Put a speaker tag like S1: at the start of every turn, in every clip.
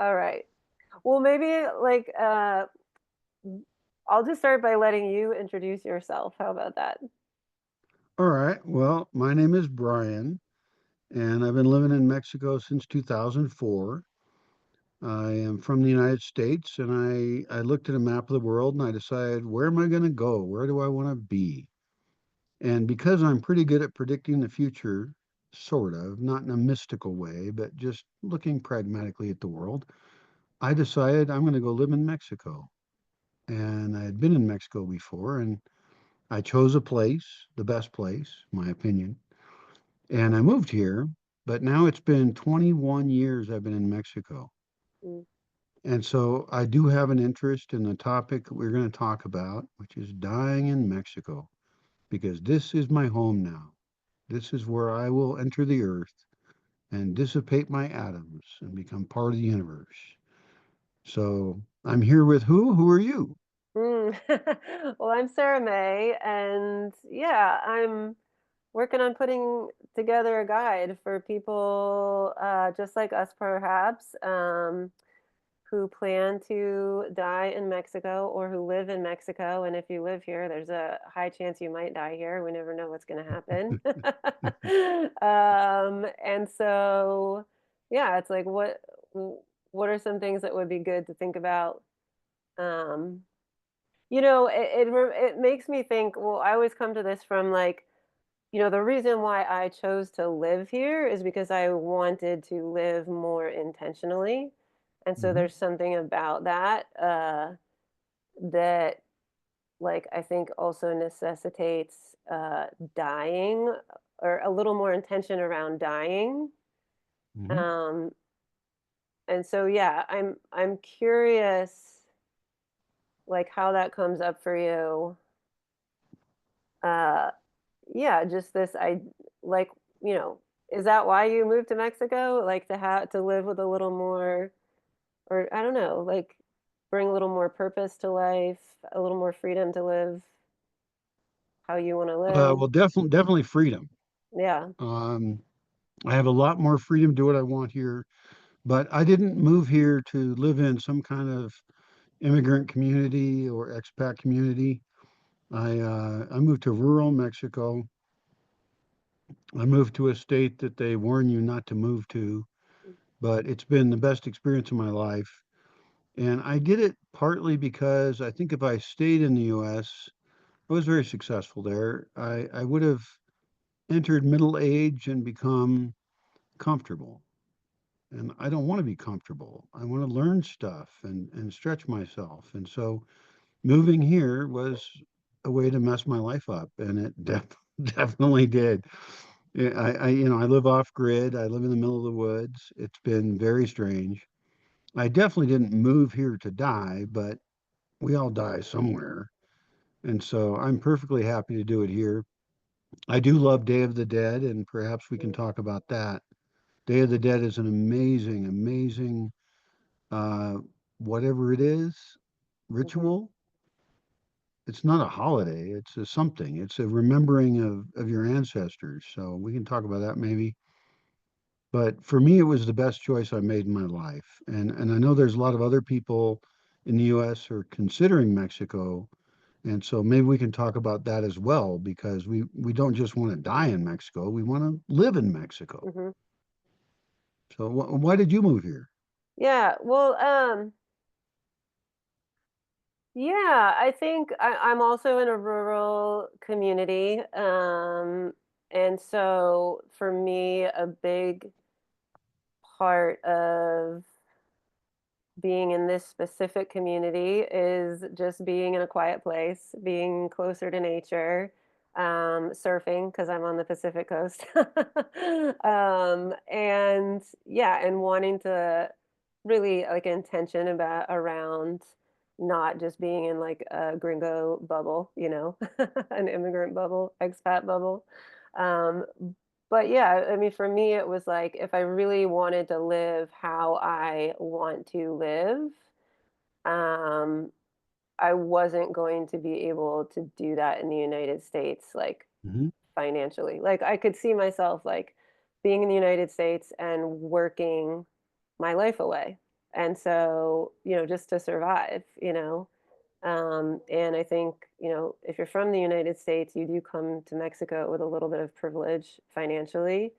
S1: All right. Well, maybe like I'll just start by letting you introduce yourself. How about that?
S2: All right. Well, my name is Brian, and I've been living in Mexico since 2004. I am from the United States, and I looked at a map of the world and I decided, where am I going to go? Where do I want to be? And because I'm pretty good at predicting the future, sort of, not in a mystical way, but just looking pragmatically at the world, I decided I'm going to go live in Mexico. And I had been in Mexico before, and I chose a place, the best place, in my opinion. And I moved here, but now it's been 21 years I've been in Mexico.
S1: Mm.
S2: And so I do have an interest in the topic that we're going to talk about, which is dying in Mexico, because this is my home now. This is where I will enter the earth and dissipate my atoms and become part of the universe. So I'm here with who? Who are you?
S1: Mm. Well, I'm Sarah May, and yeah, I'm working on putting together a guide for people just like us, perhaps, who plan to die in Mexico or who live in Mexico. And if you live here, there's a high chance you might die here. We never know what's going to happen. And so, yeah, it's like what are some things that would be good to think about? Um, it makes me think. Well, I always come to this from like the reason why I chose to live here is because I wanted to live more intentionally. And so
S2: Hmm.
S1: there's something about that that, like, I think also necessitates dying or a little more intention around dying.
S2: Hmm.
S1: Um, and so, yeah, I'm curious, like, how that comes up for you. Uh, yeah, just this, like, you know, is that why you moved to Mexico? Like to have to live with a little more, or I don't know, like bring a little more purpose to life, a little more freedom to live how you want to live.
S2: Well, definitely freedom.
S1: Yeah.
S2: Um, I have a lot more freedom to do what I want here, but I didn't move here to live in some kind of immigrant community or expat community. I moved to rural Mexico. I moved to a state that they warn you not to move to, but it's been the best experience of my life. And I did it partly because I think if I stayed in the US, I was very successful there. I would have entered middle age and become comfortable. And I don't want to be comfortable. I want to learn stuff and stretch myself. And so moving here was a way to mess my life up, and it definitely did. Yeah, I live off grid. I live in the middle of the woods. It's been very strange. I definitely didn't move here to die, but we all die somewhere. And so I'm perfectly happy to do it here. I do love Day of the Dead, and perhaps we can
S1: Mm.
S2: talk about that. Day of the Dead is an amazing, amazing, uh, whatever it is,
S1: Mhm.
S2: ritual. It's not a holiday. It's a something. It's a remembering of your ancestors. So we can talk about that maybe. But for me, it was the best choice I made in my life. And I know there's a lot of other people in the US who are considering Mexico. And so maybe we can talk about that as well, because we don't just want to die in Mexico. We want to live in Mexico.
S1: Mhm.
S2: So why did you move here?
S1: Yeah. Well, yeah, I think I'm also in a rural community. And so for me, a big part of being in this specific community is just being in a quiet place, being closer to nature, surfing because I'm on the Pacific coast, and yeah, and wanting to really like intention about around not just being in like a gringo bubble, an immigrant bubble, expat bubble. Um, but yeah, I mean, for me, it was like if I really wanted to live how I want to live, um, I wasn't going to be able to do that in the United States, like
S2: Hmm.
S1: financially. Like I could see myself like being in the United States and working my life away. And so, just to survive, and I think, if you're from the United States, you do come to Mexico with a little bit of privilege financially.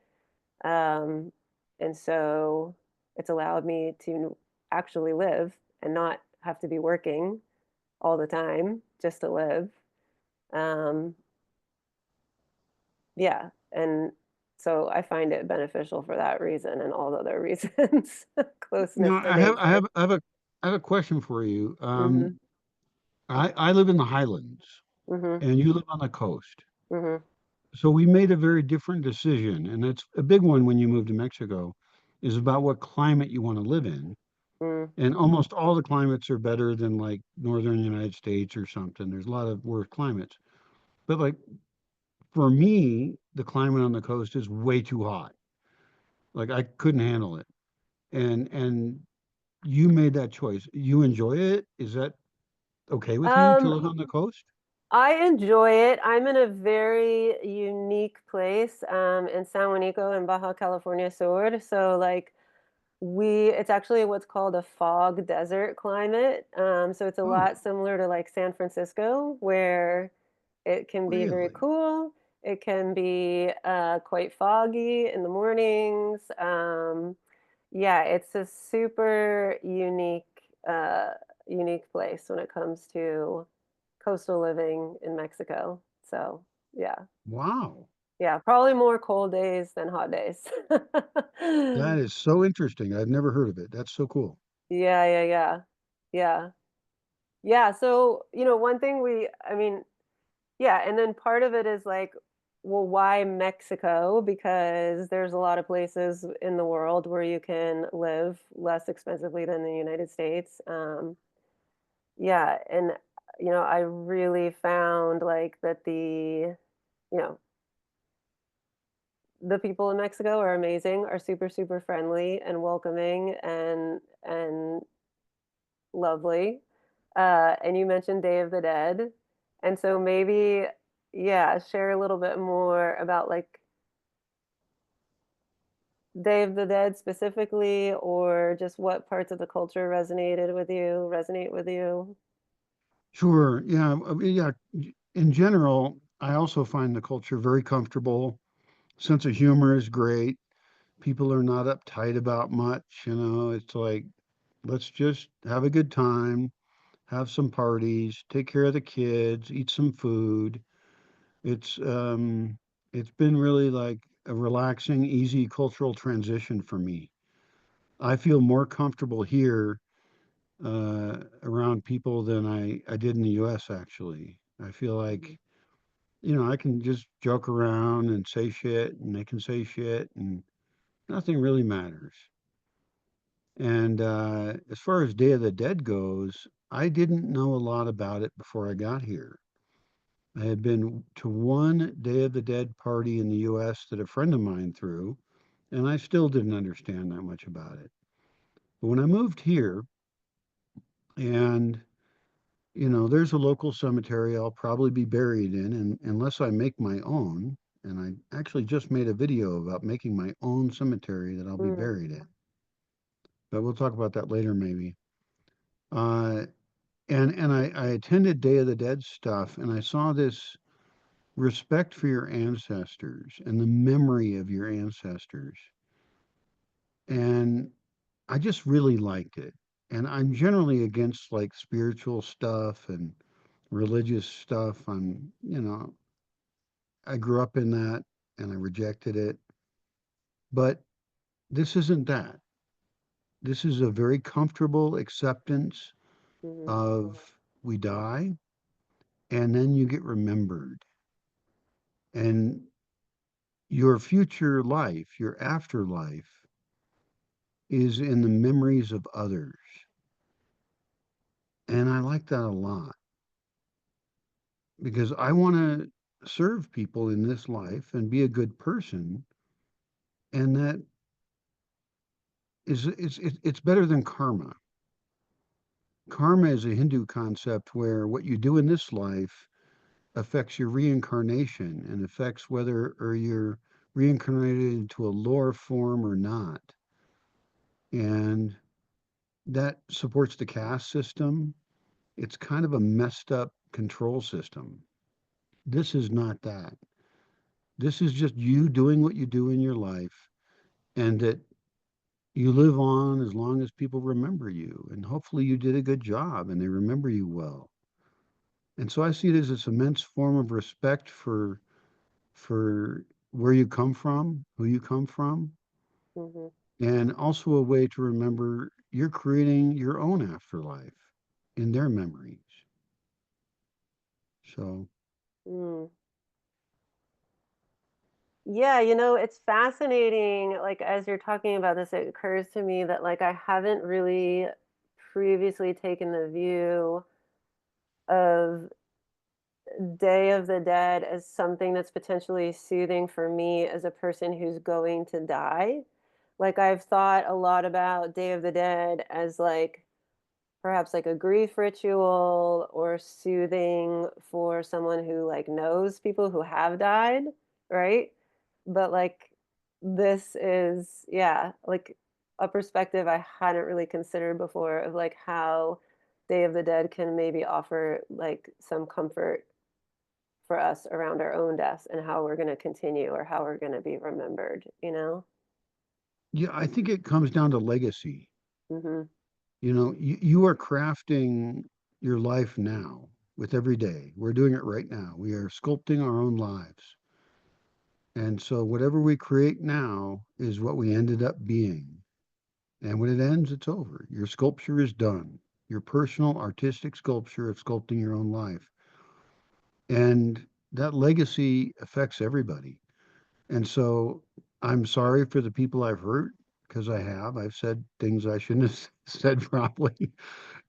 S1: Um, and so it's allowed me to actually live and not have to be working all the time just to live. Um, yeah. And so I find it beneficial for that reason and all the other reasons. Closeness to nature.
S2: I have a question for you.
S1: Mhm.
S2: I live in the Highlands
S1: Mhm.
S2: and you live on the coast.
S1: Mhm.
S2: So we made a very different decision, and it's a big one when you move to Mexico, is about what climate you want to live in.
S1: Mm.
S2: And almost all the climates are better than like northern United States or something. There's a lot of worse climates. But like for me, the climate on the coast is way too hot. Like I couldn't handle it. And you made that choice. You enjoy it? Is that okay with you to
S1: Um,
S2: live on the coast?
S1: I enjoy it. I'm in a very unique place, in San Juanico in Baja California Sur. So like it's actually what's called a fog desert climate. So it's a lot
S2: Oh,
S1: similar to like San Francisco, where it can be very
S2: really?
S1: cool. It can be quite foggy in the mornings. Yeah, it's a super unique place when it comes to coastal living in Mexico. So yeah,
S2: Wow.
S1: yeah, probably more cold days than hot days.
S2: That is so interesting. I've never heard of it. That's so cool.
S1: Yeah, yeah, yeah. Yeah. Yeah, so, one thing I mean, yeah, and then part of it is like, well, why Mexico? Because there's a lot of places in the world where you can live less expensively than the United States. Yeah, and I really found like that you know, the people in Mexico are amazing, are super, super friendly and welcoming and lovely. And you mentioned Day of the Dead. And so maybe, yeah, share a little bit more about like Day of the Dead specifically, or just what parts of the culture resonate with you.
S2: Sure. Yeah. Yeah. In general, I also find the culture very comfortable. Sense of humor is great. People are not uptight about much. It's like, let's just have a good time, have some parties, take care of the kids, eat some food. It's um it's been really like a relaxing, easy cultural transition for me. I feel more comfortable here around people than I did in the US actually. I feel
S1: Mhm.
S2: like, I can just joke around and say shit and they can say shit and nothing really matters. And as far as Day of the Dead goes, I didn't know a lot about it before I got here. I had been to one Day of the Dead party in the US that a friend of mine threw, and I still didn't understand that much about it. But when I moved here, and there's a local cemetery I'll probably be buried in, and unless I make my own, and I actually just made a video about making my own cemetery that I'll be
S1: Mm,
S2: buried in. But we'll talk about that later, maybe. Uh, and I attended Day of the Dead stuff, and I saw this respect for your ancestors and the memory of your ancestors, and I just really liked it. And I'm generally against like spiritual stuff and religious stuff. I grew up in that and I rejected it. But this isn't that. This is a very comfortable acceptance
S1: mhm,
S2: of we die and then you get remembered. And your future life, your afterlife, is in the memories of others. And I like that a lot because I want to serve people in this life and be a good person. And that it's better than karma. Karma is a Hindu concept where what you do in this life affects your reincarnation and affects whether or you're reincarnated into a lower form or not. And that supports the caste system. It's kind of a messed up control system. This is not that. This is just you doing what you do in your life, and that you live on as long as people remember you. And hopefully you did a good job and they remember you well. And so I see it as this immense form of respect for where you come from, who you come from,
S1: Mm-hmm.
S2: and also a way to remember you're creating your own afterlife in their memories. So,
S1: Mm. Yeah, it's fascinating. Like, as you're talking about this, it occurs to me that, like, I haven't really previously taken the view of Day of the Dead as something that's potentially soothing for me as a person who's going to die. Like, I've thought a lot about Day of the Dead as, like, perhaps like a grief ritual or soothing for someone who like knows people who have died, right? But like this is, yeah, like a perspective I hadn't really considered before of like how Day of the Dead can maybe offer like some comfort for us around our own deaths and how we're going to continue or how we're going to be remembered.
S2: yeah, I think it comes down to legacy.
S1: Mhm.
S2: You are crafting your life now with every day. We're doing it right now. We are sculpting our own lives. And so whatever we create now is what we ended up being. And when it ends, it's over. Your sculpture is done. Your personal artistic sculpture of sculpting your own life. And that legacy affects everybody. And so I'm sorry for the people I've hurt because I have. I've said things I shouldn't have said probably,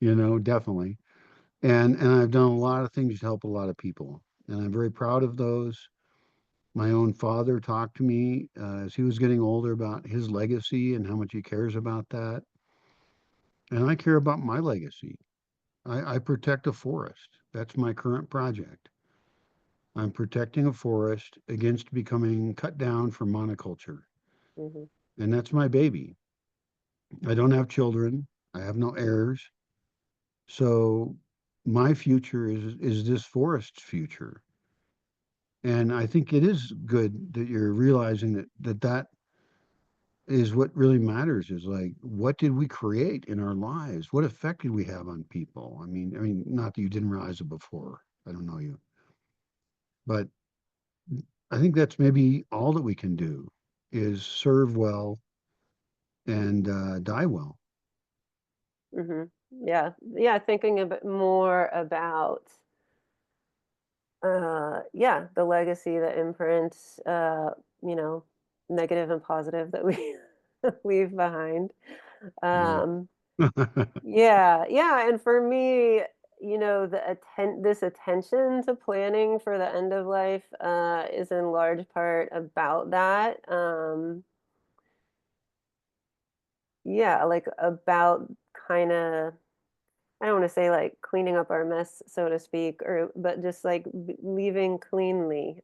S2: definitely. And I've done a lot of things to help a lot of people. And I'm very proud of those. My own father talked to me as he was getting older about his legacy and how much he cares about that. And I care about my legacy. I protect a forest. That's my current project. I'm protecting a forest against becoming cut down for monoculture.
S1: Mhm.
S2: And that's my baby. I don't have children. I have no heirs. So my future is this forest's future. And I think it is good that you're realizing that is what really matters is like what did we create in our lives? What effect did we have on people? I mean, not that you didn't realize it before. I don't know you, but I think that's maybe all that we can do is serve well and die well.
S1: Mhm. Yeah. Yeah, thinking a bit more about yeah, the legacy, the imprints, you know, negative and positive that we leave behind.
S2: Yeah.
S1: Um, yeah, yeah, and for me, this attention to planning for the end of life is in large part about that. Yeah, like about kind of I don't want to say like cleaning up our mess, so to speak, or but just like leaving cleanly.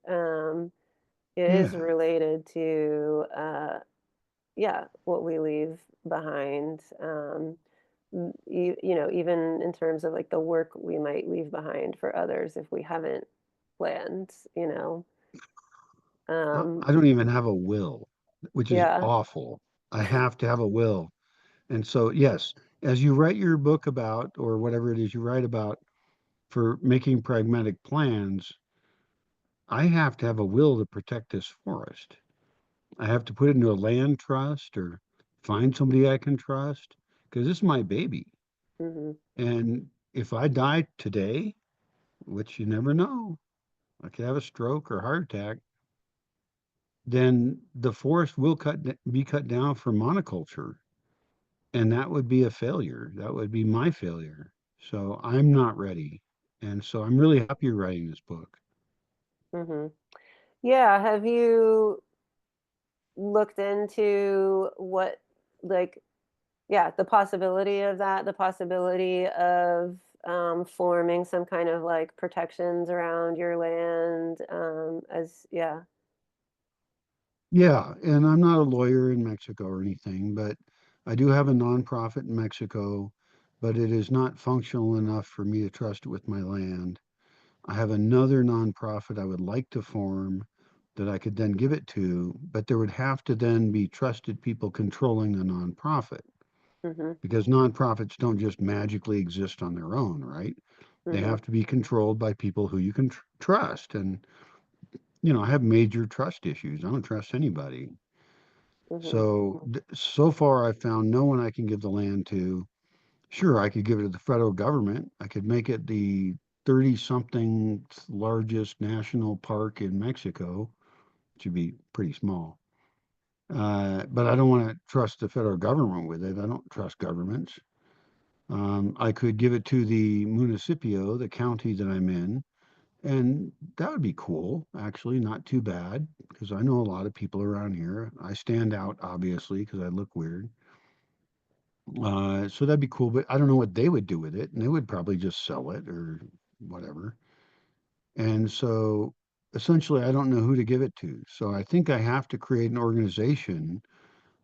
S1: It is
S2: Yeah.
S1: related to yeah, what we leave behind. Even in terms of like the work we might leave behind for others if we haven't planned. Um,
S2: I don't even have a will, which is
S1: yeah.
S2: awful. I have to have a will. And so, yes, as you write your book about, or whatever it is you write about for making pragmatic plans, I have to have a will to protect this forest. I have to put it into a land trust or find somebody I can trust because this is my baby.
S1: Hmm.
S2: And if I die today, which you never know, I could have a stroke or heart attack, then the forest will be cut down for monoculture, and that would be a failure. That would be my failure. So I'm not ready. And so I'm really happy you're writing this book.
S1: Hmm. Yeah. Have you looked into what, like, yeah, the possibility of that, the possibility of forming some kind of like protections around your land, yeah.
S2: Yeah, and I'm not a lawyer in Mexico or anything, but I do have a nonprofit in Mexico, but it is not functional enough for me to trust it with my land. I have another nonprofit I would like to form that I could then give it to, but there would have to then be trusted people controlling the nonprofit
S1: Mm-hmm.
S2: because nonprofits don't just magically exist on their own, right? They
S1: Mm-hmm.
S2: have to be controlled by people who you can trust. And, you know, I have major trust issues. I don't trust anybody.
S1: Mm-hmm.
S2: So, so far, I've found no one I can give the land to. Sure, I could give it to the federal government. I could make it the 30 something largest national park in Mexico, which would be pretty small. But I don't want to trust the federal government with it. I don't trust governments. I could give it to the municipio, the county that I'm in, and that would be cool, actually, not too bad, because I know a lot of people around here. I stand out, obviously, because I look weird. So that'd be cool, but I don't know what they would do with it, and they would probably just sell it or whatever. And so essentially, I don't know who to give it to. So I think I have to create an organization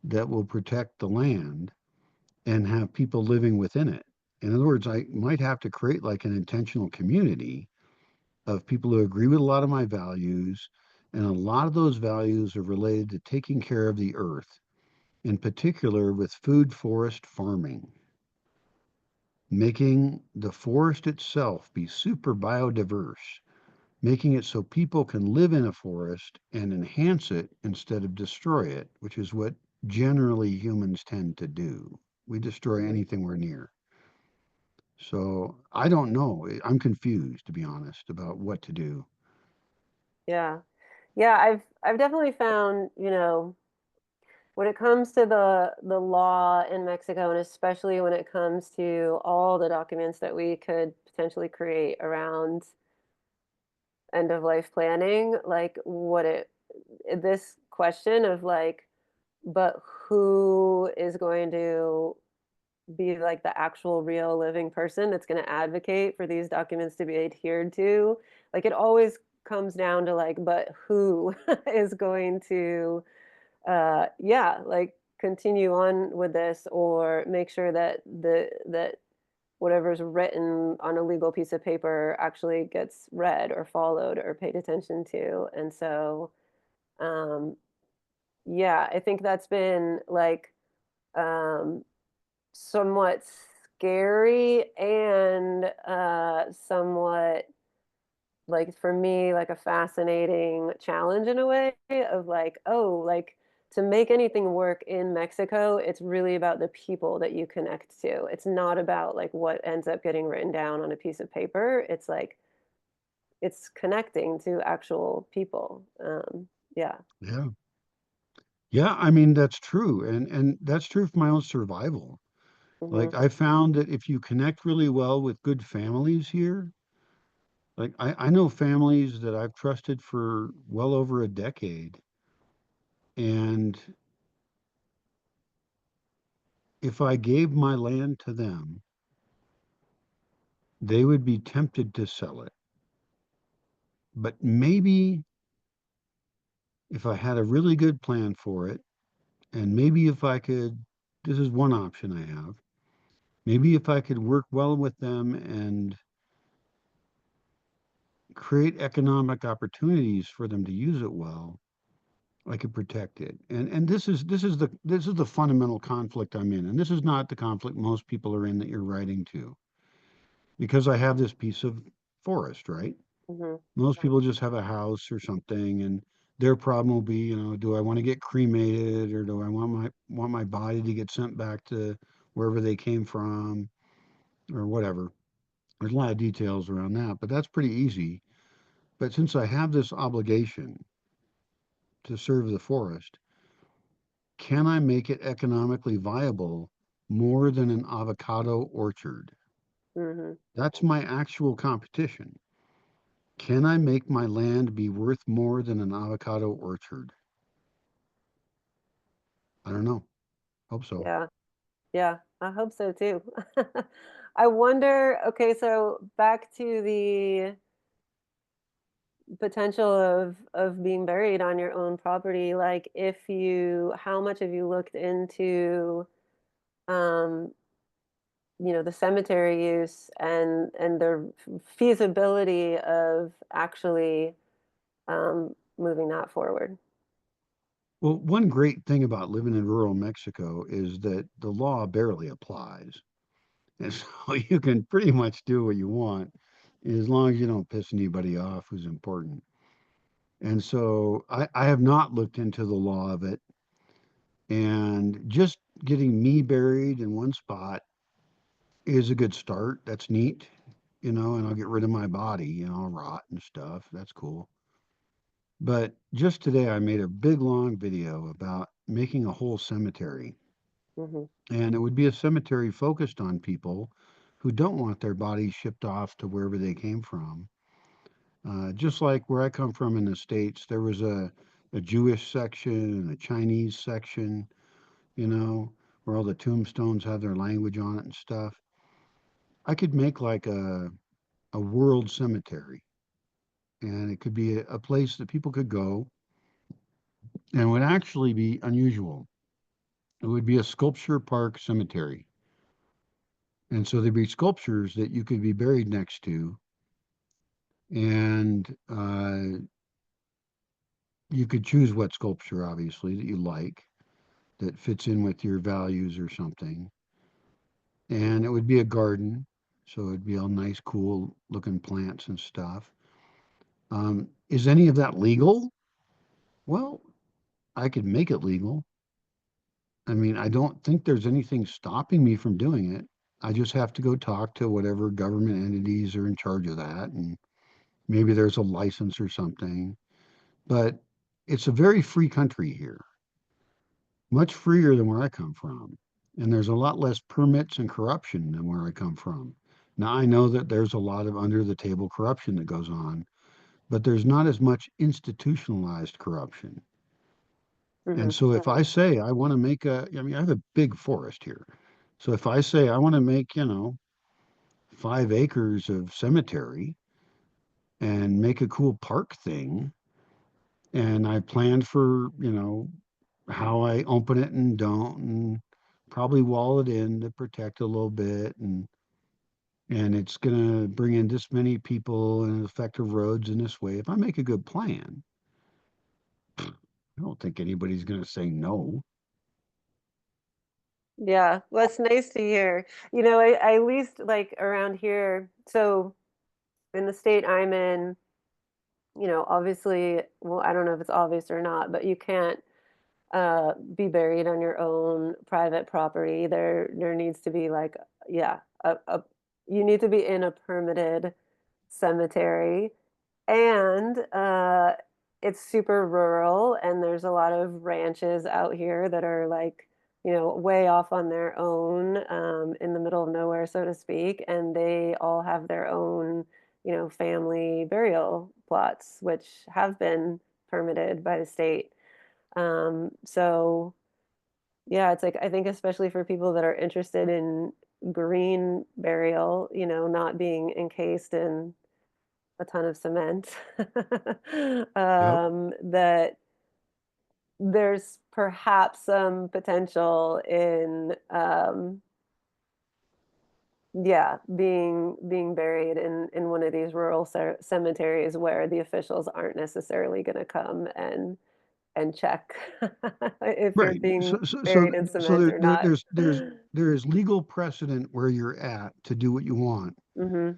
S2: that will protect the land and have people living within it. In other words, I might have to create like an intentional community of people who agree with a lot of my values. And a lot of those values are related to taking care of the earth, in particular with food forest farming, making the forest itself be super biodiverse, making it so people can live in a forest and enhance it instead of destroy it, which is what generally humans tend to do. We destroy
S1: Mm-hmm.
S2: anything we're near. So I don't know. I'm confused, to be honest, about what to do.
S1: Yeah. Yeah, I've definitely found, when it comes to the law in Mexico, and especially when it comes to all the documents that we could potentially create around end of life planning, like this question of like, but who is going to be like the actual real living person that's going to advocate for these documents to be adhered to? Like it always comes down to like, but who is going to yeah, like continue on with this or make sure that that whatever's written on a legal piece of paper actually gets read or followed or paid attention to. And so um yeah, I think that's been like um somewhat scary and somewhat like for me like a fascinating challenge in a way of like, oh, like to make anything work in Mexico, it's really about the people that you connect to. It's not about like what ends up getting written down on a piece of paper. It's like it's connecting to actual people. Yeah.
S2: Yeah. Yeah, I mean that's true. And that's true for my own survival.
S1: Hmm.
S2: Like I found that if you connect really well with good families here, like I know families that I've trusted for well over a decade. And if I gave my land to them, they would be tempted to sell it. But maybe if I had a really good plan for it, and maybe if I could, this is one option I have, maybe if I could work well with them and create economic opportunities for them to use it well, I could protect it. And this is the fundamental conflict I'm in. And this is not the conflict most people are in that you're writing to, because I have this piece of forest, right?
S1: Hmm.
S2: Most people just have a house or something, and their problem will be, do I want to get cremated or do I want my body to get sent back to wherever they came from or whatever. There's a lot of details around that, but that's pretty easy. But since I have this obligation to serve the forest, can I make it economically viable more than an avocado orchard?
S1: Hmm.
S2: That's my actual competition. Can I make my land be worth more than an avocado orchard? I don't know. Hope so.
S1: Yeah. Yeah, I hope so too. I wonder, okay, so back to the potential of being buried on your own property, like if you how much have you looked into um, the cemetery use and the feasibility of actually moving that forward.
S2: Well, one great thing about living in rural Mexico is that the law barely applies. And so you can pretty much do what you want as long as you don't piss anybody off who's important. And so I have not looked into the law of it. And just getting me buried in one spot is a good start. That's neat, and I'll get rid of my body, I'll rot and stuff. That's cool. But just today, I made a big long video about making a whole cemetery.
S1: Hmm.
S2: And it would be a cemetery focused on people who don't want their bodies shipped off to wherever they came from. Just like where I come from in the States, there was a Jewish section and a Chinese section, where all the tombstones have their language on it and stuff. I could make like a world cemetery, and it could be a place that people could go and would actually be unusual. It would be a sculpture park cemetery. And so there'd be sculptures that you could be buried next to, and you could choose what sculpture, obviously, that you like that fits in with your values or something. And it would be a garden, so it'd be all nice, cool looking plants and stuff. Is any of that legal? Well, I could make it legal. I mean, I don't think there's anything stopping me from doing it. I just have to go talk to whatever government entities are in charge of that, and maybe there's a license or something. But it's a very free country here, much freer than where I come from. And there's a lot less permits and corruption than where I come from. Now, I know that there's a lot of under the table corruption that goes on, but there's not as much institutionalized corruption. And
S1: Hmm.
S2: so if I say I want to make I mean, I have a big forest here. So if I say I want to make, 5 acres of cemetery and make a cool park thing, and I planned for, how I open it and don't, and probably wall it in to protect a little bit, and it's gonna bring in this many people and affect the roads in this way. If I make a good plan, I don't think anybody's gonna say no.
S1: Yeah, well, it's nice to hear. I at least like around here. So in the state I'm in, obviously, well, I don't know if it's obvious or not, but you can't be buried on your own private property. There needs to be like, yeah, you need to be in a permitted cemetery. And it's super rural, and there's a lot of ranches out here that are like, way off on their own, in the middle of nowhere, so to speak. And they all have their own, family burial plots, which have been permitted by the state. So yeah, it's like I think especially for people that are interested in green burial, not being encased in a ton of cement,
S2: Yep.
S1: that there's perhaps some potential in, yeah, being buried in one of these rural cemeteries where the officials aren't necessarily going to come and check if you're
S2: Right.
S1: being
S2: So
S1: buried in
S2: so
S1: cement
S2: there,
S1: or
S2: there
S1: not.
S2: there is legal precedent where you're at to do what you want.
S1: Hmm.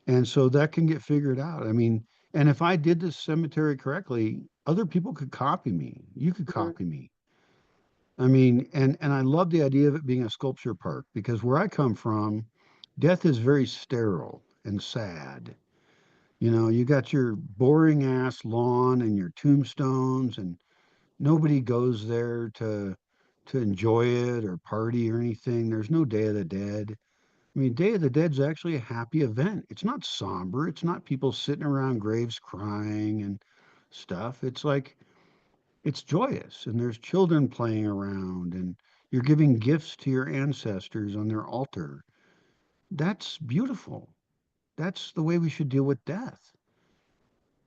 S2: And so that can get figured out. I mean, and if I did this cemetery correctly, other people could copy me. You could
S1: Hmm.
S2: copy me. I mean, and I love the idea of it being a sculpture park because where I come from, death is very sterile and sad. You got your boring ass lawn and your tombstones, and nobody goes there to enjoy it or party or anything. There's no Day of the Dead. I mean, Day of the Dead's actually a happy event. It's not somber. It's not people sitting around graves crying and stuff. It's like it's joyous, and there's children playing around, and you're giving gifts to your ancestors on their altar. That's beautiful. That's the way we should deal with death.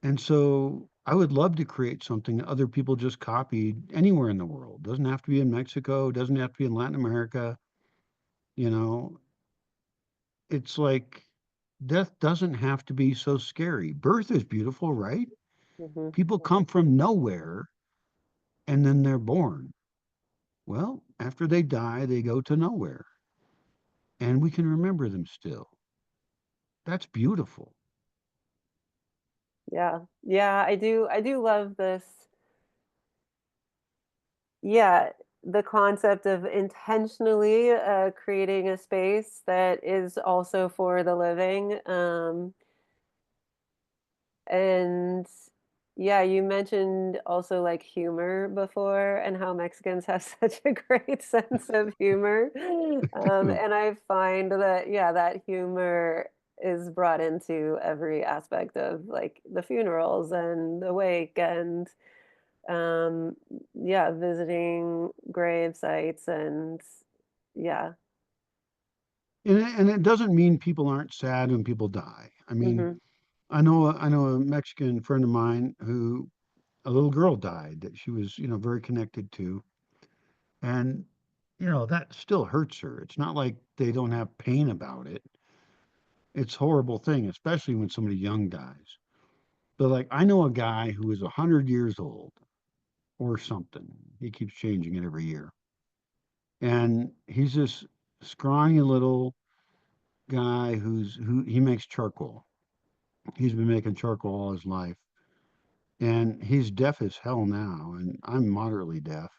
S2: And so I would love to create something that other people just copied anywhere in the world. Doesn't have to be in Mexico, doesn't have to be in Latin America. You know, it's like death doesn't have to be so scary. Birth is beautiful, right?
S1: Hmm.
S2: People come from nowhere and then they're born. Well, after they die, they go to nowhere and we can remember them still. That's beautiful.
S1: Yeah. Yeah, I do love this. Yeah, the concept of intentionally creating a space that is also for the living. And yeah, you mentioned also like humor before and how Mexicans have such a great sense of humor. And I find that, yeah, that humor is brought into every aspect of like the funerals and the wake and um, yeah, visiting grave sites and yeah.
S2: And it doesn't mean people aren't sad when people die. I mean,
S1: Hmm.
S2: I know a Mexican friend of mine who a little girl died that she was, very connected to. And, that still hurts her. It's not like they don't have pain about it. It's a horrible thing, especially when somebody young dies. But like I know a guy who is 100 years old or something. He keeps changing it every year. And he's this scrawny little guy who he makes charcoal. He's been making charcoal all his life. And he's deaf as hell now, and I'm moderately deaf.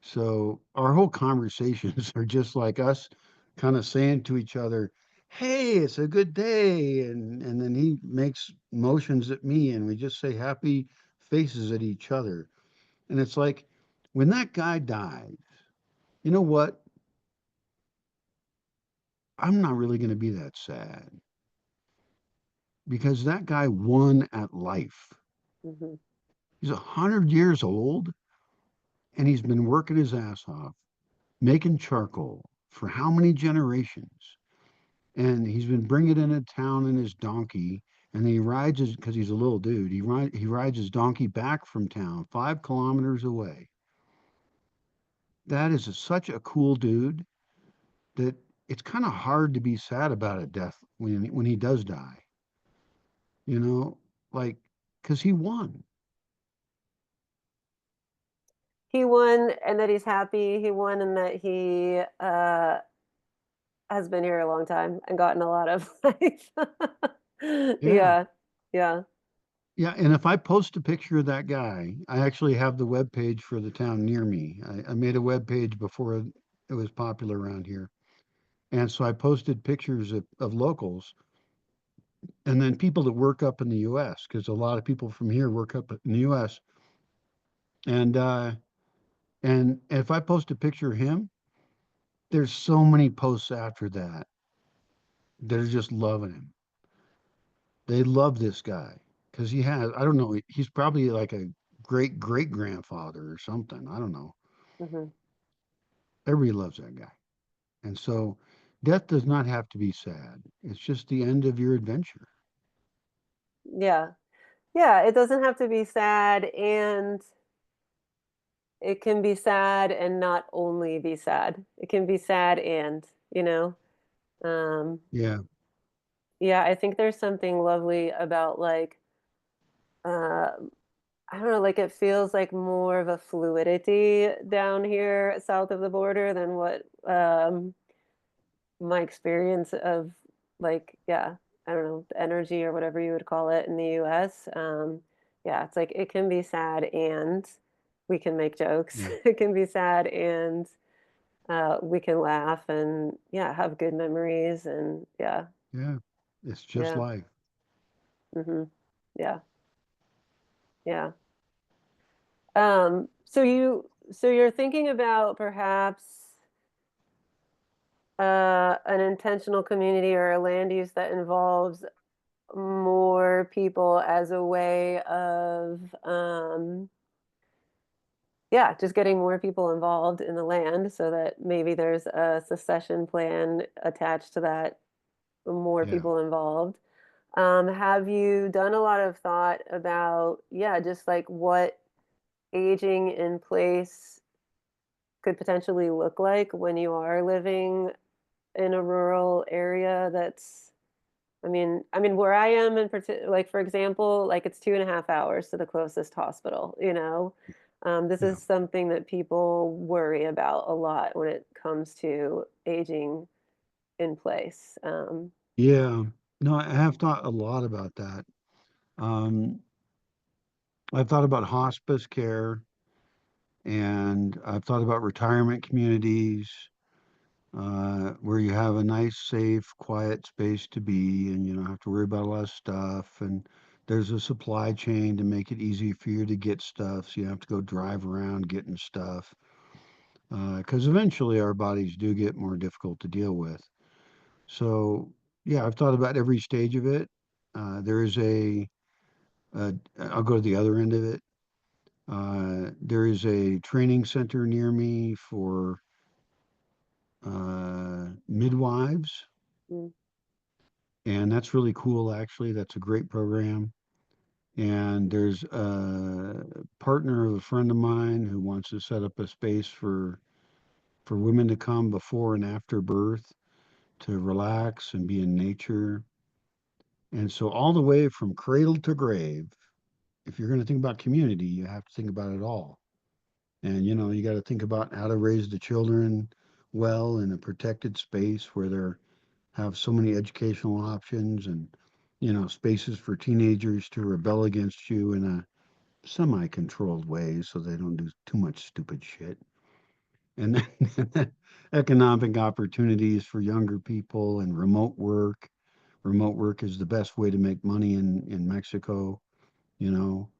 S2: So our whole conversations are just like us kind of saying to each other, "Hey, it's a good day." And then he makes motions at me and we just say happy faces at each other. And it's like when that guy died, you know what? I'm not really going to be that sad because that guy won at life.
S1: Hmm.
S2: He's 100 years old and he's been working his ass off, making charcoal for how many generations? And he's been bringing it into town in his donkey. And then he rides his, because he's a little dude, he rides his donkey back from town 5 kilometers away. That is such a cool dude that it's kind of hard to be sad about a death when he does die, you know, like, because he won.
S1: He won and that he's happy. He won and that he has been here a long time and gotten a lot of life.
S2: Yeah.
S1: Yeah. Yeah.
S2: Yeah, and if I post a picture of that guy, I actually have the web page for the town near me. I made a web page before it was popular around here. And so I posted pictures of locals and then people that work up in the US, because a lot of people from here work up in the US. And if I post a picture of him, there's so many posts after that that are just loving him. They love this guy because I don't know, he's probably like a great great grandfather or something. I don't know.
S1: Hmm.
S2: Everybody loves that guy. And so death does not have to be sad. It's just the end of your adventure.
S1: Yeah. Yeah. It doesn't have to be sad, and it can be sad and not only be sad. It can be sad and, you know, um,
S2: Yeah,
S1: yeah, I think there's something lovely about like, uh, I don't know, like it feels like more of a fluidity down here south of the border than what my experience of like, yeah, I don't know, the energy or whatever you would call it in the US. Yeah, it's like it can be sad and we can make jokes.
S2: yeah,
S1: It can be sad and we can laugh and yeah, have good memories and yeah,
S2: yeah. It's just
S1: yeah,
S2: life.
S1: hmm, yeah, yeah. So you're thinking about perhaps an intentional community or a land use that involves more people as a way of yeah, just getting more people involved in the land so that maybe there's a succession plan attached to that, more
S2: Yeah.
S1: people involved. Have you done a lot of thought about, yeah, just like what aging in place could potentially look like when you are living? in a rural area that's, I mean, where I am in particular, like for example, like it's 2.5 hours to the closest hospital, you know? This
S2: Yeah.
S1: is something that people worry about a lot when it comes to aging in place.
S2: Yeah. No, I have thought a lot about that. Um, I've thought about hospice care and I've thought about retirement communities where you have a nice, safe, quiet space to be and you don't have to worry about a lot of stuff. And there's a supply chain to make it easy for you to get stuff. So you don't have to go drive around getting stuff. Because eventually our bodies do get more difficult to deal with. So, yeah, I've thought about every stage of it. There is I'll go to the other end of it. There is a training center near me for midwives,
S1: Mm,
S2: and that's really cool, actually. That's a great program. And there's a partner of a friend of mine who wants to set up a space for women to come before and after birth to relax and be in nature. And so all the way from cradle to grave, if you're going to think about community, you have to think about it all. And you got to think about how to raise the children well in a protected space where there have so many educational options and spaces for teenagers to rebel against you in a semi-controlled way so they don't do too much stupid shit. And then economic opportunities for younger people and remote work. Remote work is the best way to make money in Mexico, you know,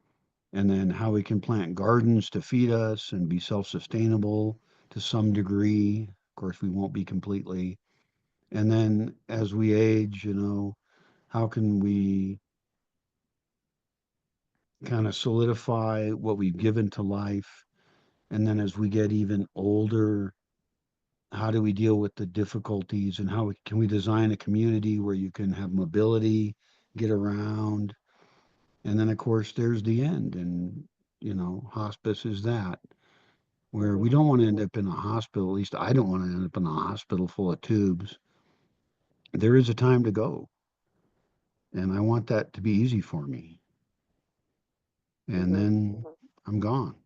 S2: and then how we can plant gardens to feed us and be self-sustainable to some degree. Of course, we won't be completely. And then as we age, how can we kind of solidify what we've given to life? And then as we get even older, how do we deal with the difficulties and can we design a community where you can have mobility, get around? And then, of course, there's the end. And, hospice is that, where
S1: mhm,
S2: we don't want to end up in a hospital. At least I don't want to end up in a hospital full of tubes. There is a time to go. And I want that to be easy for me. And
S1: mhm.
S2: then I'm gone.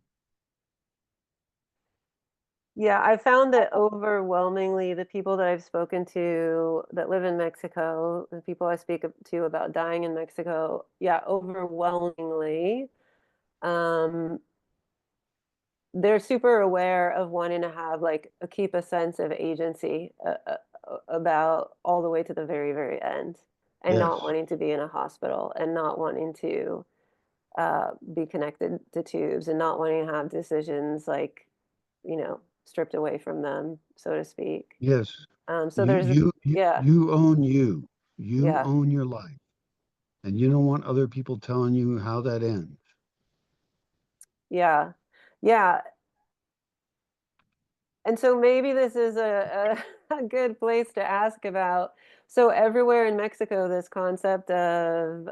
S1: Yeah, I found that overwhelmingly the people that I've spoken to that live in Mexico, the people I speak to about dying in Mexico, yeah, overwhelmingly, um, they're super aware of wanting to have like keep a sense of agency about all the way to the very, very end, and not
S2: Yes.
S1: wanting to be in a hospital and not wanting to be connected to tubes and not wanting to have decisions like, stripped away from them, so to speak.
S2: Yes.
S1: So
S2: You
S1: there's,
S2: you you
S1: yeah,
S2: you own you. You
S1: yeah,
S2: own your life. And you don't want other people telling you how that ends.
S1: yeah, yeah. And so maybe this is a good place to ask about. So everywhere in Mexico, this concept of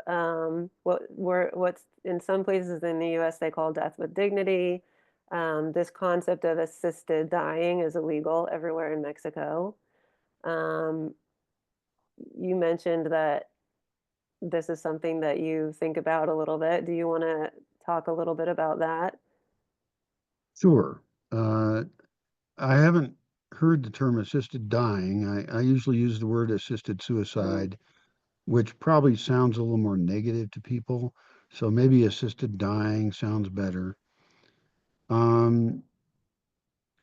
S1: what's in some places in the US they call death with dignity. This concept of assisted dying is illegal everywhere in Mexico. Um, you mentioned that this is something that you think about a little bit. Do you want to talk a little bit about that?
S2: Sure. Uh, I haven't heard the term assisted dying. I usually use the word assisted
S1: Mm,
S2: suicide, which probably sounds a little more negative to people. So maybe assisted dying sounds better. Um,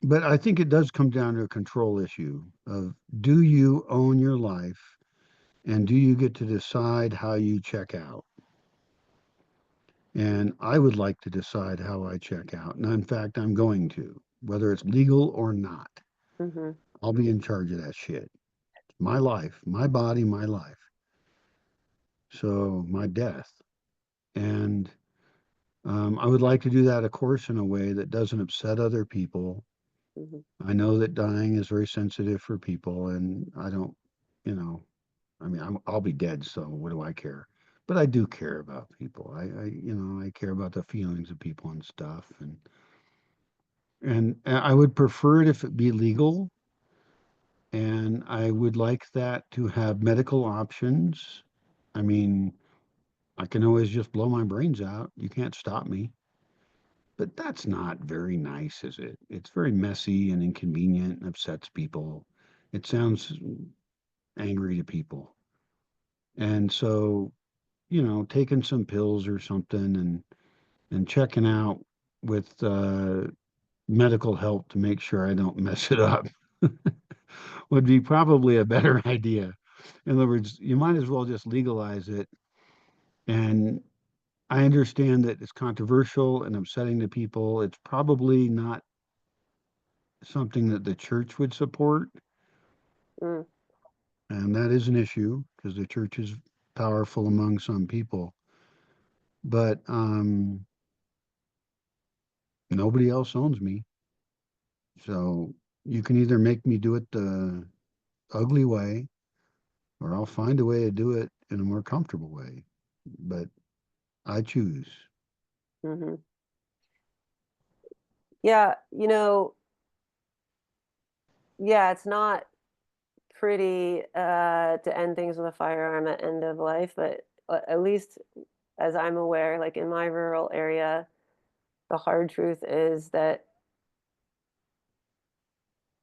S2: but I think it does come down to a control issue of do you own your life and do you get to decide how you check out? And I would like to decide how I check out. And in fact, I'm going to, whether it's legal or not.
S1: mm-hmm,
S2: I'll be in charge of that shit. My life, my body, my life. So my death. And I would like to do that, of course, in a way that doesn't upset other people.
S1: mm-hmm,
S2: I know that dying is very sensitive for people, and I don't, you know, I'll be dead, so what do I care? But I do care about people. I care about the feelings of people and stuff, and I would prefer it if it be legal. and I would like that to have medical options. I mean, I can always just blow my brains out. You can't stop me. But that's not very nice, is it? It's very messy and inconvenient and upsets people. It sounds angry to people. And so, taking some pills or something and checking out with medical help to make sure I don't mess it up would be probably a better idea. In other words, you might as well just legalize it. And I understand that it's controversial and upsetting to people. It's probably not something that the church would support.
S1: Mm,
S2: And that is an issue because the church is powerful among some people. But nobody else owns me. So you can either make me do it the ugly way, or I'll find a way to do it in a more comfortable way. But I choose.
S1: hmm. Yeah, yeah, it's not pretty to end things with a firearm at end of life, but at least as I'm aware, like in my rural area, the hard truth is that,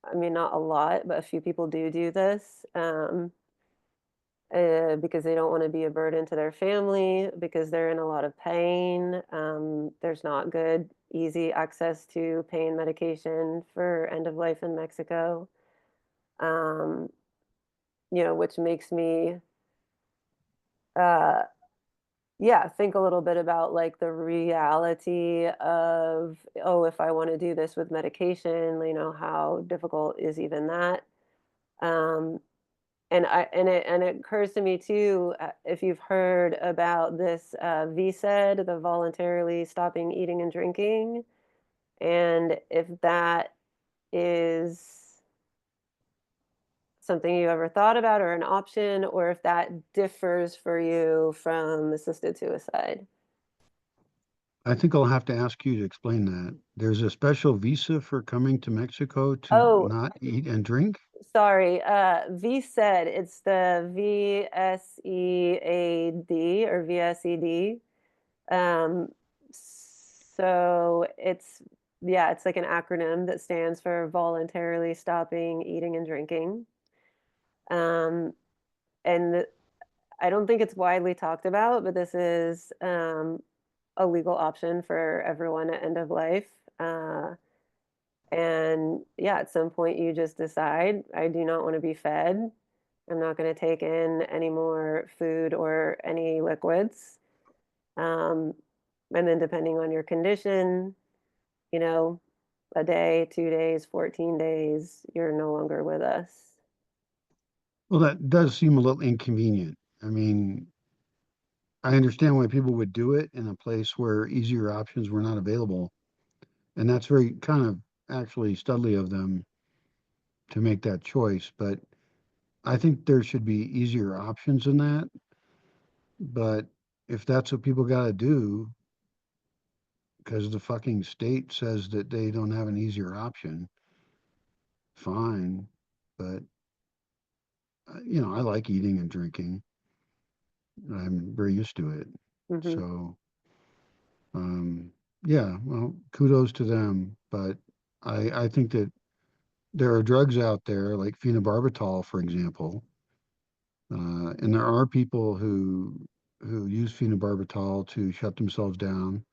S1: I mean, not a lot, but a few people do this. Because they don't want to be a burden to their family, because they're in a lot of pain. There's not good, easy access to pain medication for end of life in Mexico, um, which makes me, uh, yeah, think a little bit about like the reality of, oh, if I want to do this with medication, how difficult is even that? Um, and it occurs to me too, if you've heard about this VSED, the voluntarily stopping eating and drinking, and if that is something you ever thought about or an option, or if that differs for you from assisted suicide.
S2: I think I'll have to ask you to explain that. There's a special visa for coming to Mexico to
S1: Oh,
S2: not eat and drink.
S1: sorry. VSED, it's the VSEAD or VSED. Um, so yeah, it's like an acronym that stands for voluntarily stopping eating and drinking. Um, and I don't think it's widely talked about, but this is a legal option for everyone at end of life. And yeah, at some point you just decide, I do not want to be fed. I'm not going to take in any more food or any liquids. Um, and then depending on your condition, you know, a day, 2 days, 14 days, you're no longer with us.
S2: Well, that does seem a little inconvenient. I mean, I understand why people would do it in a place where easier options were not available. And that's very kind of actually studly of them to make that choice. But I think there should be easier options than that. But if that's what people got to do because the fucking state says that they don't have an easier option, fine. But, I like eating and drinking. I'm very used to it.
S1: Hmm.
S2: So, um, yeah, well, kudos to them. But I think that there are drugs out there like phenobarbital, for example, and there are people who use phenobarbital to shut themselves down.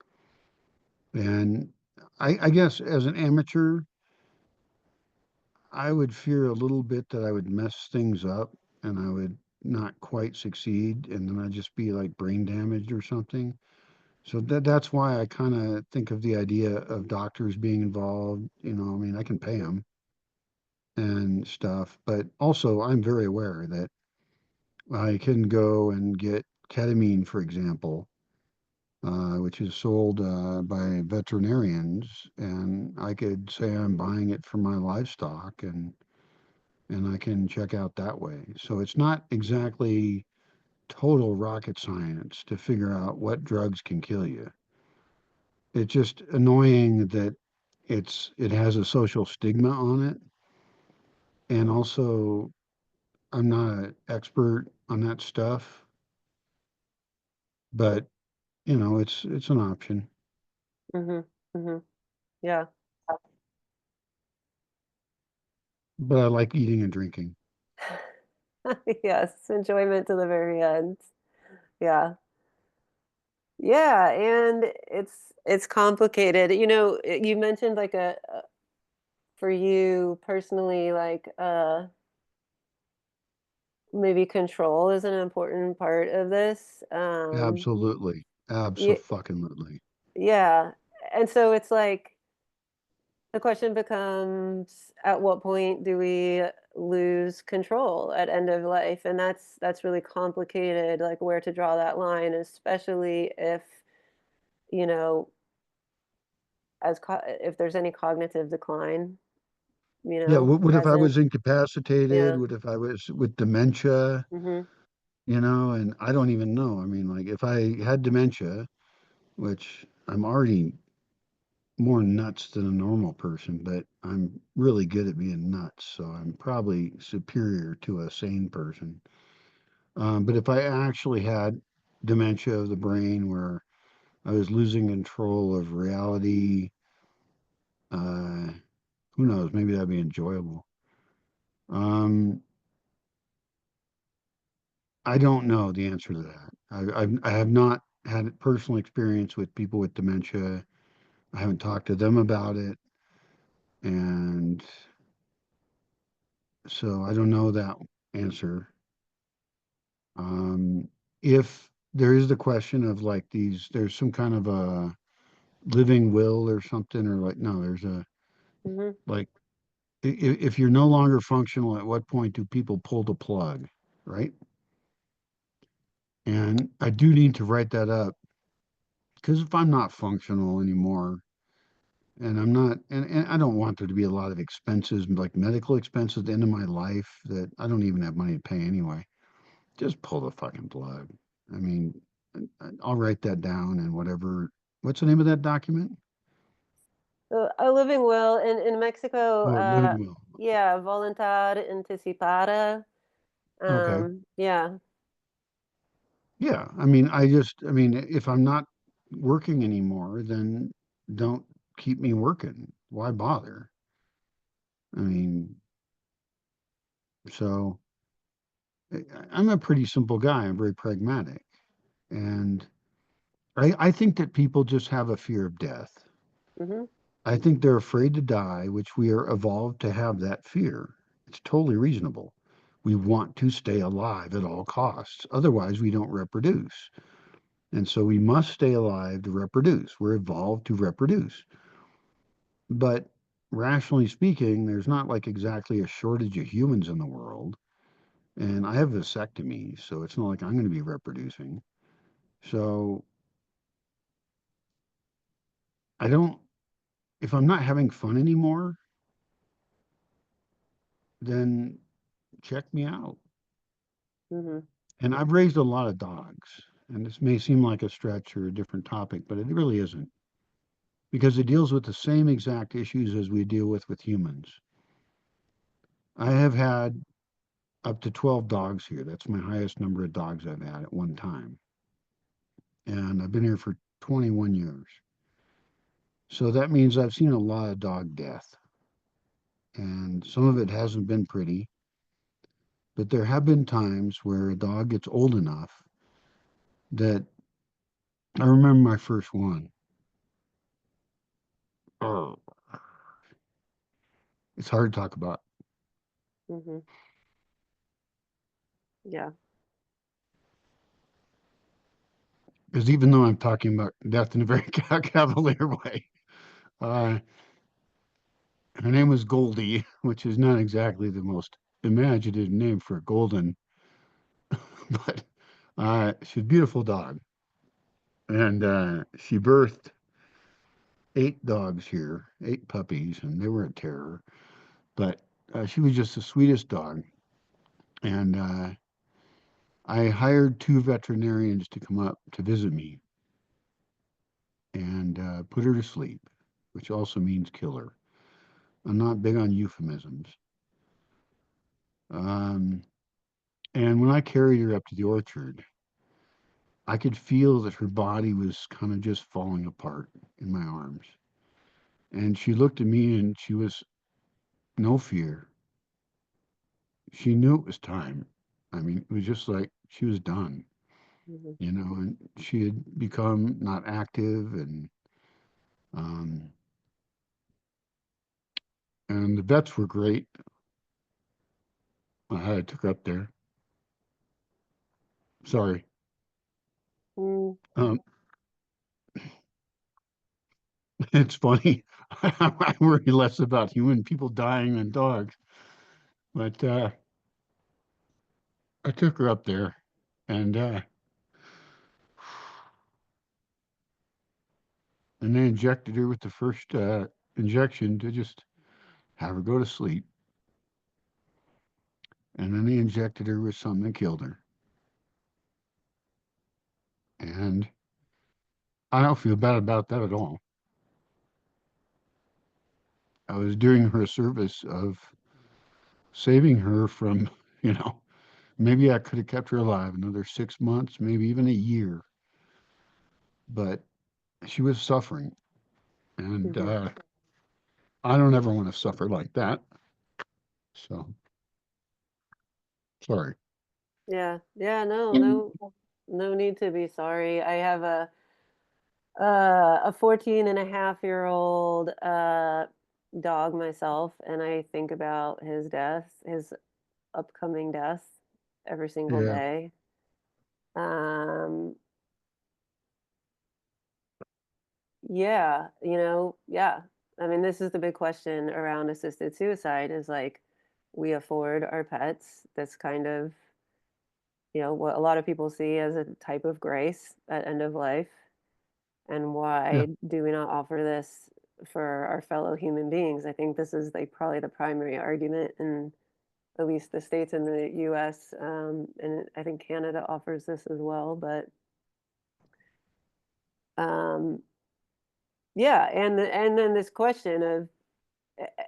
S2: And I guess as an amateur, I would fear a little bit that I would mess things up and I would not quite succeed, and then I'd just be like brain damaged or something. So that's why I kind of think of the idea of doctors being involved. I mean, I can pay them and stuff, but also I'm very aware that I can go and get ketamine, for example, which is sold by veterinarians, and I could say I'm buying it for my livestock, and I can check out that way. So it's not exactly total rocket science to figure out what drugs can kill you. It's just annoying that it has a social stigma on it, And also, I'm not an expert on that stuff, but it's an option.
S1: Mhm. Mhm. Yeah.
S2: But I like eating and drinking.
S1: Yes, enjoyment to the very end. Yeah. Yeah, and it's complicated. You mentioned like for you personally, like maybe control is an important part of this.
S2: Absolutely.
S1: Yeah,
S2: Abso-fucking-lutely.
S1: yeah. And so it's like the question becomes, at what point do we lose control at end of life? And that's really complicated, like where to draw that line, especially if, you know, if there's any cognitive decline,
S2: Yeah, what if I
S1: present.
S2: was incapacitated?
S1: Yeah.
S2: What if I was with dementia?
S1: Mhm.
S2: And I don't even know. I mean, like if I had dementia, which I'm already more nuts than a normal person, but I'm really good at being nuts, so I'm probably superior to a sane person. But if I actually had dementia of the brain where I was losing control of reality, uh, who knows? Maybe that'd be enjoyable. Um, I don't know the answer to that. I have not had personal experience with people with dementia. I haven't talked to them about it, and so I don't know that answer. Um, if there is the question of like there's some kind of a living will or something, or like no, there's a
S1: Mhm.
S2: like if you're no longer functional, at what point do people pull the plug, right? And I do need to write that up because if I'm not functional anymore, and I'm not, and I don't want there to be a lot of expenses, like medical expenses at the end of my life that I don't even have money to pay anyway. Just pull the fucking plug. I mean, I'll write that down and whatever. What's the name of that document?
S1: So a living will in Mexico,
S2: Oh, living will.
S1: yeah, voluntad anticipada.
S2: Okay.
S1: Yeah.
S2: Yeah. I mean, if I'm not working anymore, then don't keep me working. Why bother? I mean, so I'm a pretty simple guy. I'm very pragmatic. And I think that people just have a fear of death.
S1: Mhm.
S2: I think they're afraid to die, which we are evolved to have that fear. It's totally reasonable. We want to stay alive at all costs. Otherwise, we don't reproduce. And so we must stay alive to reproduce. We're evolved to reproduce. But rationally speaking, there's not like exactly a shortage of humans in the world. And I have a vasectomy, so it's not like I'm going to be reproducing. So I don't, if I'm not having fun anymore, then check me out.
S1: Mhm.
S2: And I've raised a lot of dogs. And this may seem like a stretch or a different topic, but it really isn't because it deals with the same exact issues as we deal with humans. I have had up to 12 dogs here. That's my highest number of dogs I've had at one time. And I've been here for 21 years. So that means I've seen a lot of dog death. And some of it hasn't been pretty, but there have been times where a dog gets old enough that I remember my first one. Oh, it's hard to talk about
S1: Mhm. Yeah.
S2: because even though I'm talking about death in a very cavalier way, uh, her name was Goldie, which is not exactly the most imaginative name for a golden, but she's a beautiful dog. And she birthed 8 dogs here, 8 puppies, and they were a terror. But she was just the sweetest dog. And I hired 2 veterinarians to come up to visit me and put her to sleep, which also means kill her. I'm not big on euphemisms. Um, and when I carried her up to the orchard, I could feel that her body was kind of just falling apart in my arms. And she looked at me and she was no fear. She knew it was time. I mean, it was just like she was done,
S1: Mhm.
S2: and she had become not active um, and the vets were great. I took her up there. Sorry.
S1: Mm,
S2: Um, it's funny. I worry less about human people dying than dogs. But I took her up there and they injected her with the first injection to just have her go to sleep. And then they injected her with something that killed her. And I don't feel bad about that at all. I was doing her a service of saving her from, you know, maybe I could have kept her alive another 6 months, maybe even a year, but she was suffering. And
S1: mhm.
S2: I don't ever want to suffer like that. So sorry.
S1: Yeah, yeah, no need to be sorry. I have a 14 and a half year old dog myself, and I think about his upcoming death every single
S2: Yeah.
S1: day. Um, yeah, yeah. I mean, this is the big question around assisted suicide is like we afford our pets this kind of, what a lot of people see as a type of grace at end of life. And
S2: Yeah.
S1: why do we not offer this for our fellow human beings? I think this is like probably the primary argument in at least the states in the US, and I think Canada offers this as well. But um, yeah, and then this question of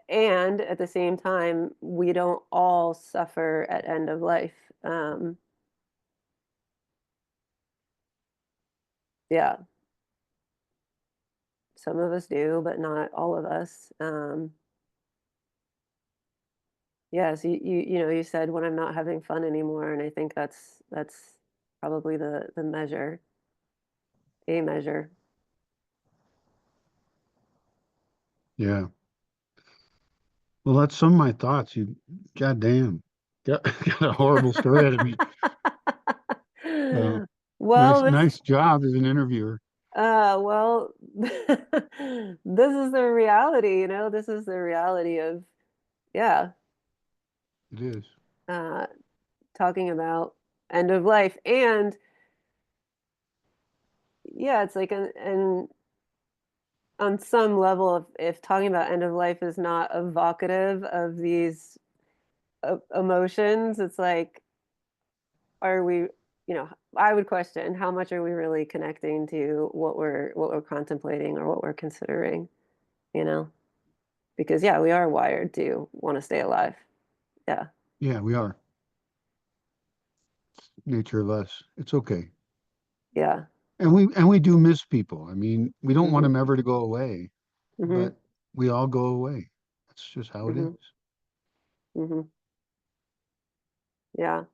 S1: and at the same time, we don't all suffer at end of life. Um, yeah, some of us do, but not all of us. Yeah, so you said when I'm not having fun anymore, and I think that's probably the measure, a measure.
S2: Yeah. Well, that's some of my thoughts. You, goddamn, got a horrible story out of me. Uh,
S1: Well,
S2: nice,
S1: this
S2: nice job as an interviewer.
S1: well, this is the reality, this is the reality of, yeah,
S2: It is.
S1: uh, talking about end of life. And yeah, it's like an on some level, if talking about end of life is not evocative of these emotions, it's like, are we, I would question how much are we really connecting to what we're contemplating or what we're considering, you know? Because yeah, we are wired to want to stay alive. Yeah.
S2: Yeah, we are. Nature of us. It's okay.
S1: Yeah.
S2: And we do miss people. I mean, we don't want
S1: Mhm.
S2: them ever to go away,
S1: Mhm.
S2: but we all go away. That's just how it is.
S1: Mhm. Mhm. Yeah.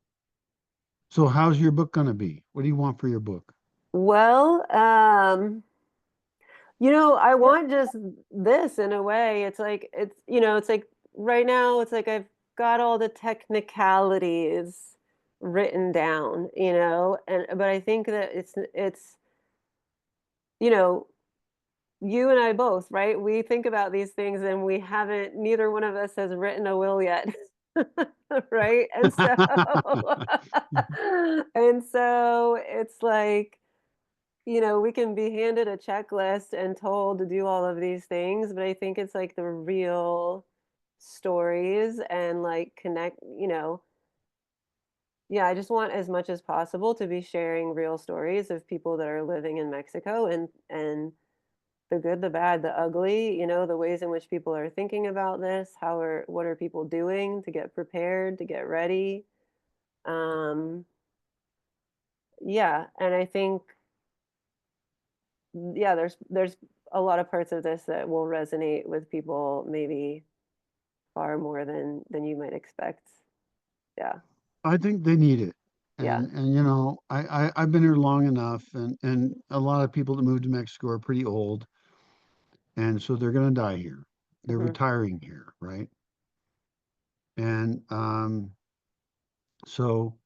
S2: So how's your book gonna be? What do you want for your book?
S1: Well, I want just this in a way. It's like it's like right now it's like I've got all the technicalities written down, and but I think that it's you know, you and I both, right? We think about these things and we haven't neither one of us has written a will yet. Right? And so and so it's like we can be handed a checklist and told to do all of these things, but I think it's like the real stories and like connect, yeah, I just want as much as possible to be sharing real stories of people that are living in Mexico and the good, the bad, the ugly, the ways in which people are thinking about this, what are people doing to get prepared, to get ready. Um, yeah, and I think yeah, there's a lot of parts of this that will resonate with people maybe far more than you might expect. Yeah.
S2: I think they need it.
S1: Yeah.
S2: And I've been here long enough, and a lot of people that move to Mexico are pretty old, and so they're going to die here. They're
S1: Hmm.
S2: retiring here, right? And so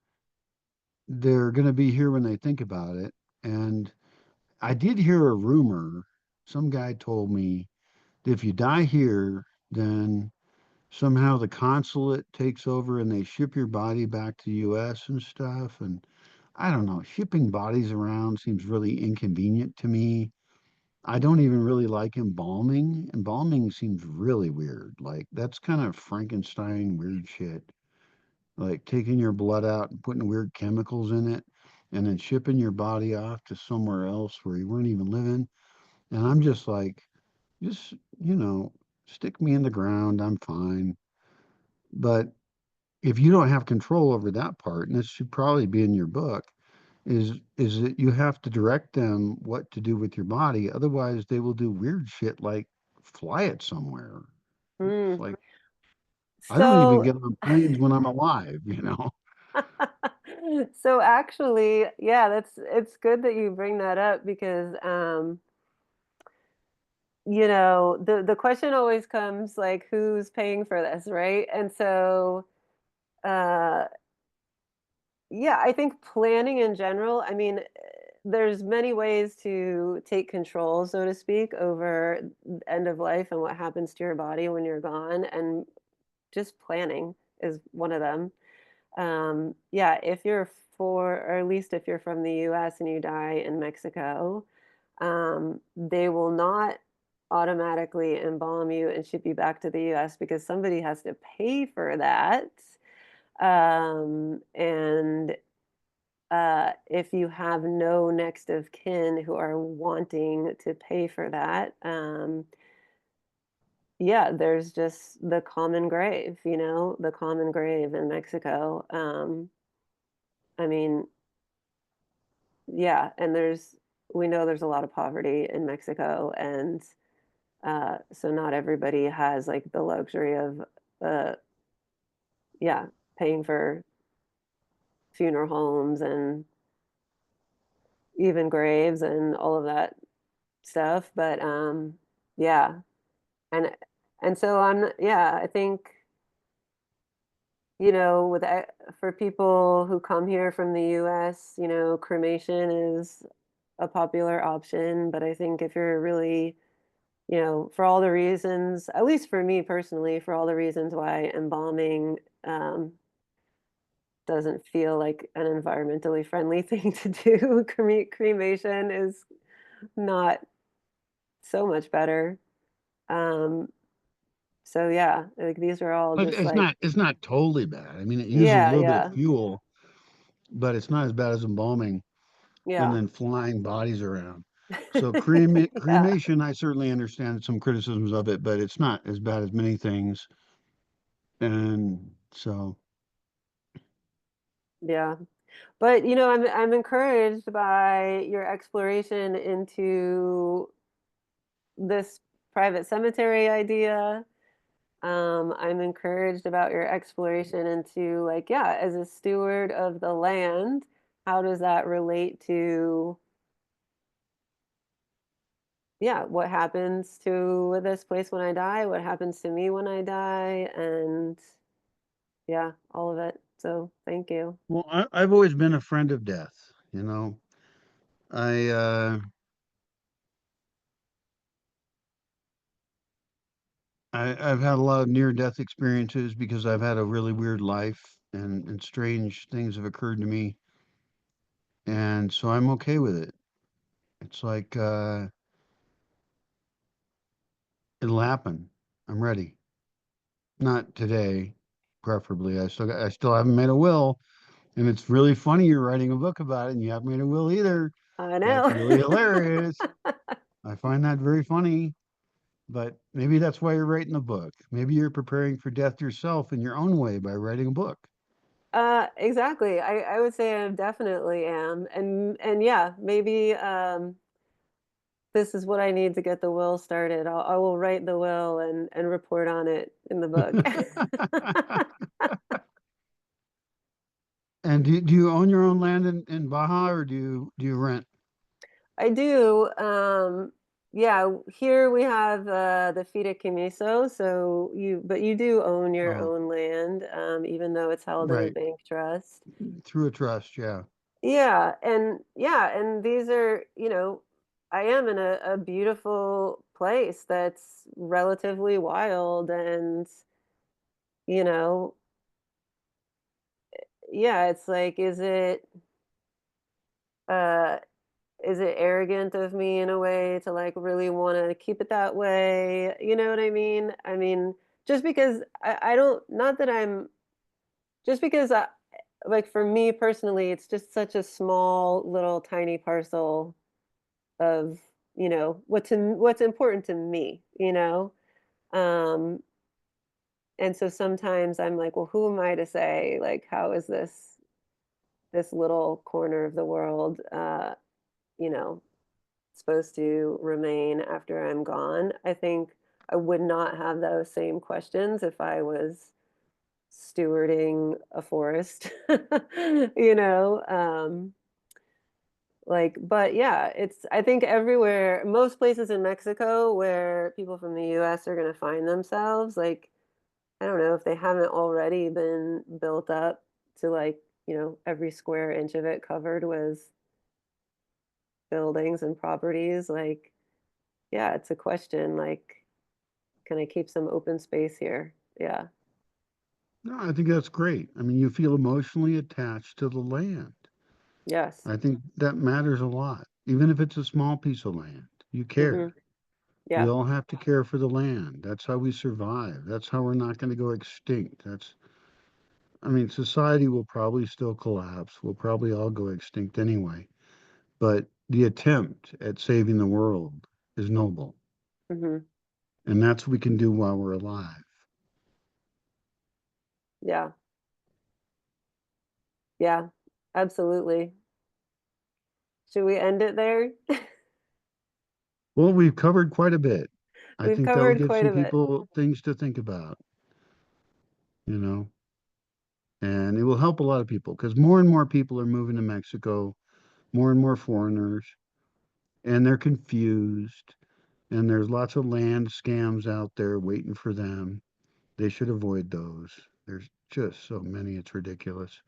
S2: they're going to be here when they think about it. And I did hear a rumor. Some guy told me that if you die here, then somehow the consulate takes over and they ship your body back to the US and stuff. And I don't know, shipping bodies around seems really inconvenient to me. I don't even really like embalming. Embalming seems really weird. Like that's kind of Frankenstein weird shit. Like taking your blood out and putting weird chemicals in it and then shipping your body off to somewhere else where you weren't even living. And I'm just like, just, you know, stick me in the ground. I'm fine. But if you don't have control over that part, and this should probably be in your book, is that you have to direct them what to do with your body. Otherwise, they will do weird shit like fly it somewhere. It's
S1: Mm.
S2: like I don't even
S1: So
S2: get on planes when I'm alive, you know.
S1: so actually, yeah, it's good that you bring that up because the question always comes like who's paying for this, right? And so uh yeah, I think planning in general, I mean, there's many ways to take control, so to speak, over end of life and what happens to your body when you're gone. And just planning is one of them. Yeah, if you're or at least if you're from the US and you die in Mexico, they will not automatically embalm you and ship you back to the US because somebody has to pay for that. And if you have no next of kin who are wanting to pay for that, yeah, there's just the common grave, the common grave in Mexico. I mean, yeah, and we know there's a lot of poverty in Mexico, and so not everybody has like the luxury of, uh, yeah, paying for funeral homes and even graves and all of that stuff. But yeah, and so on. Yeah, I think for people who come here from the US, cremation is a popular option. But I think if you're really, for all the reasons, at least for me personally, for all the reasons why embalming doesn't feel like an environmentally friendly thing to do, cremation is not so much better. Um, so yeah, like these are all
S2: But
S1: just like,
S2: it's not totally bad. I mean, it uses a
S1: yeah,
S2: little bit of
S1: yeah,
S2: fuel, but it's not as bad as embalming and
S1: yeah,
S2: then flying bodies around. So
S1: yeah,
S2: cremation, I certainly understand some criticisms of it, but it's not as bad as many things. And so,
S1: yeah. But I'm encouraged by your exploration into this private cemetery idea. I'm encouraged about your exploration into like, yeah, as a steward of the land, how does that relate to, yeah, what happens to this place when I die? What happens to me when I die? And yeah, all of it. So thank you.
S2: well, I've always been a friend of death. You know, I I've had a lot of near death experiences because I've had a really weird life and strange things have occurred to me. And so I'm okay with it. It's like it'll happen. I'm ready. Not today, preferably. I still haven't made a will. And it's really funny you're writing a book about it and you haven't made a will either.
S1: I
S2: That's
S1: know.
S2: really hilarious. I find that very funny, but maybe that's why you're writing the book. Maybe you're preparing for death yourself in your own way by writing a book.
S1: Exactly. I would say I definitely am. And yeah, maybe this is what I need to get the will started. I will write the will and report on it in the book.
S2: And do you own your own land in Baja or do you rent?
S1: I do. Yeah, here we have the fideicomiso, so you do own your
S2: Oh,
S1: own land, even though it's held in a
S2: right.
S1: bank trust.
S2: Through a trust, yeah.
S1: Yeah, and these are, I am in a beautiful place that's relatively wild and, you know, yeah, it's like, uh is it arrogant of me in a way to like really want to keep it that way? You know what I mean? I mean, just because I don't, not that I'm, just because like for me personally, it's just such a small little tiny parcel of, what's important to me, Um, and so sometimes I'm like, well, who am I to say, like, how is this little corner of the world, you know, supposed to remain after I'm gone? I think I would not have those same questions if I was stewarding a forest, you know? But yeah, I think everywhere, most places in Mexico where people from the US are going to find themselves, like, I don't know if they haven't already been built up to like, every square inch of it covered with buildings and properties. Like, yeah, it's a question. Like, can I keep some open space here? Yeah.
S2: No, I think that's great. I mean, you feel emotionally attached to the land.
S1: Yes.
S2: I think that matters a lot. Even if it's a small piece of land, you
S1: Hmm.
S2: care. We
S1: Yeah.
S2: all have to care for the land. That's how we survive. That's how we're not going to go extinct. I mean, society will probably still collapse. We'll probably all go extinct anyway. But the attempt at saving the world is noble.
S1: Hmm.
S2: And that's what we can do while we're alive.
S1: Yeah. Yeah. Absolutely. Should we end it there?
S2: Well, we've covered quite a bit. I
S1: We've
S2: think that'll
S1: covered
S2: give
S1: quite
S2: some
S1: a bit.
S2: people things to think about, you know, and it will help a lot of people because more and more people are moving to Mexico, more and more foreigners, and they're confused. And there's lots of land scams out there waiting for them. They should avoid those. There's just so many, it's ridiculous.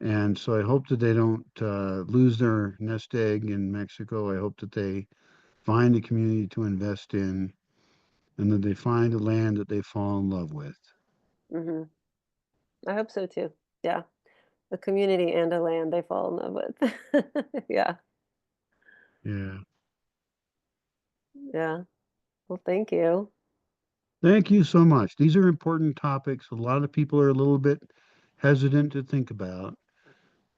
S2: And so I hope that they don't lose their nest egg in Mexico. I hope that they find a community to invest in and that they find a land that they fall in love with.
S1: Hmm. I hope so too. Yeah. A community and a land they fall in love with. Yeah.
S2: Yeah.
S1: Yeah. Well, thank you.
S2: Thank you so much. These are important topics. A lot of people are a little bit hesitant to think about,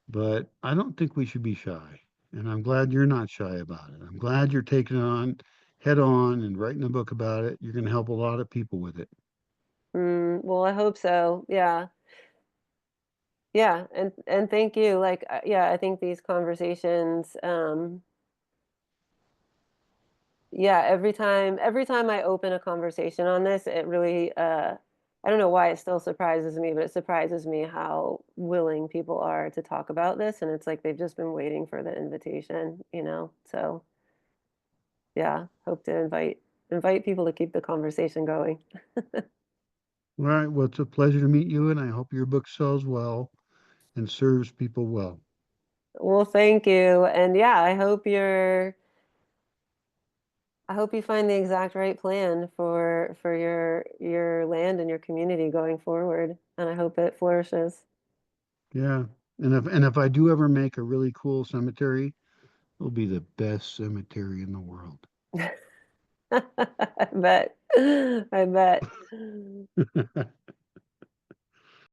S2: but I don't think we should be shy. And I'm glad you're not shy about it. I'm glad you're taking it on head on and writing a book about it. You're going to help a lot of people with it.
S1: Well, I hope so. Yeah. Yeah, and thank you. Like, yeah, I think these conversations, yeah, every time I open a conversation on this, it really, I don't know why it still surprises me, but it surprises me how willing people are to talk about this, and it's like they've just been waiting for the invitation. So, yeah, hope to invite people to keep the conversation going.
S2: All right. Well, it's a pleasure to meet you, and I hope your book sells well and serves people well.
S1: Well, thank you. And yeah, I hope you find the exact right plan for your land and your community going forward, and I hope it flourishes.
S2: Yeah. And if I do ever make a really cool cemetery, it'll be the best cemetery in the world.
S1: I bet. I bet.